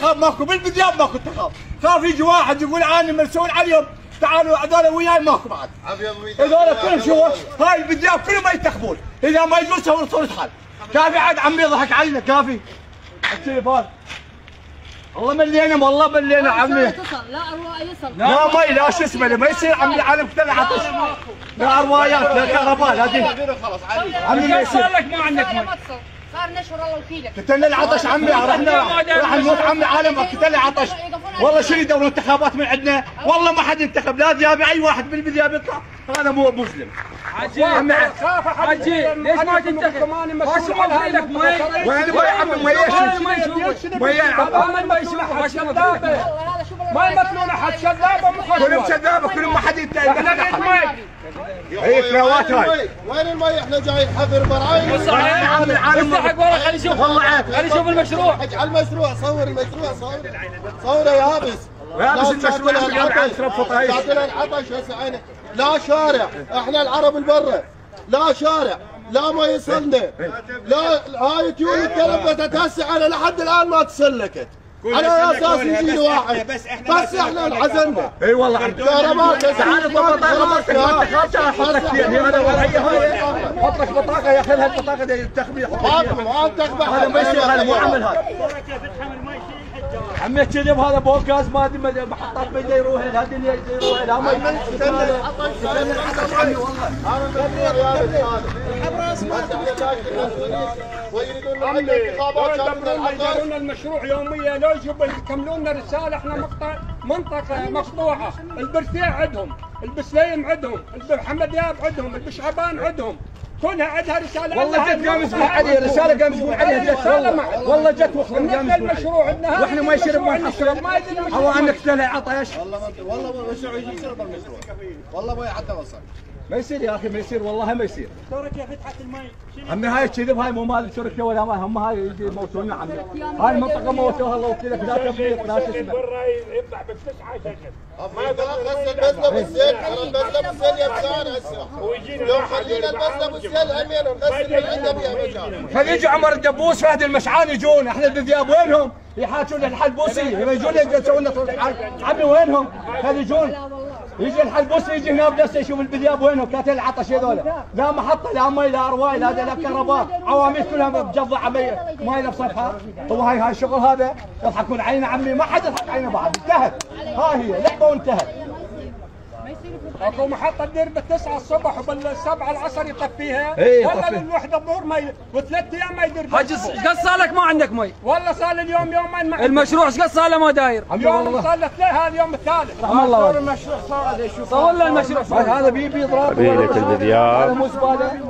انتخاب ماكو، بالبديان ماكو انتخاب، خاف يجي واحد يقول انا مسؤول عليهم، تعالوا هذول وياي ماكو بعد. هذول كلهم شو هاي البديان كلهم ما ينتخبون، اذا ما يجوز سووا صورة حل. كافي عاد عمي ضحك علينا كافي. التليفون. والله ملينا والله ملينا عمي. لا ارواح يصل. لا مي لا شو اسمه ما يصير عمي العالم كله عطش. لا اروايات لا كهرباء لا دين. عمي ما يصير. صار لك ما عندك مي. صار نشر الله وكيلك. قتلنا العطش عمي راح نموت عمي العالم قتلنا العطش. والله شنو يدورون انتخابات من عندنا؟ والله ما حد ينتخب لا ذيابي اي واحد بالذياب يطلع هذا مو مسلم. عجيب عجيب ليش ما تنتخب؟ ما شوفوا لك مي. وين المي يا عمي مي مي يا عمي ما يشوفوا ما شذابه. ما يمثلون احد شذابه مو كلهم شذابه كلهم ما حد ينتخب. هي كراوات هاي. وين المي؟ احنا جايين حفر براعي. صحيح استحق ورا خلينا نشوف خلينا نشوف المشروع. على المشروع صور المشروع صوره يابس. يابس المشروع تعطينا العطش هسه عينه. لا شارع، احنا العرب البرة لا شارع لا ما يصلنا لا هاي تيول التلبتت هسه على لحد الان ما تسلكت على اساس يجي واحد بس احنا انعزلنا. اي والله كهرباء تعال بطاقه مالتك ما تخافش احط لك فيها انا وضعيه هاي حط لك بطاقه يا اخي هالبطاقه دي التخبيه ما تخبى هذا ما يصير هذا مو عمل هذا. عمي كذب هذا بوق غاز ما ادري محطات ما يقدر يروح هذه اللي يقدر يروح لا ما يديرون المشروع يوميا لو يجيبوا يكملون لنا رساله احنا منطقه مقطوعه، البرسيع عندهم، البسليم عندهم، محمد دياب عندهم، البشعبان عندهم، كلها عندها رساله. والله جت قام يسمع عليها رساله قام يسمع عليها جت والله جت وقت قام المشروع عندنا واحنا ما يشرب ما نحصل ما يدري هو انك تله عطش والله المشروع يجي يصير بالمشروع والله ما حتى وصل ما يصير يا اخي ما يصير والله ما يصير. تركيا فتحت المي عمي هاي كذب هاي مو مال تركيا ولا مال هم هاي يجي يموتونا عمي هاي المنطقه موتوها الله وكيلك لا تفريط لا تسمع. يطلع بالتسعه شكل ما غسل البزله بالزيت ترى البزله بالزيت يا بشار هسه لو خلينا البزله بالزيت همين نغسل من عنده بيها مجال. خلي يجي عمر الدبوس فهد المشعان يجون احنا الذياب وينهم؟ يحاكون الحلبوسي يجون يسوون لنا صوت حال عمي وينهم؟ خلي يجون يجي الحلبوسي يجي هنا بنفسه يشوف البذياب وينهم كاتل العطش هذول لا محطه لا مي لا ارواي لا كهرباء عواميد كلها مجضعه مي بصفحه. هو هاي الشغل هذا يضحكون علينا عمي ما حد يضحك علينا بعد انتهت هاي هي لعبه وانتهت. اكو محطه تدير بالتسعه الصبح وبالسبعه العصر يطفيها والله بالوحده الظهر مي وثلاث ايام ما يدير. حاج ايش قد صار لك ما عندك مي؟ والله صار لي اليوم يومين ما المشروع ايش قد صار له ما داير؟ يوم صار له هذا اليوم الثالث. رحم الله والديك. المشروع صار هذا يشوف صور له المشروع هذا بيبي اضراب قبيلة البذياب. هذا مو زباله.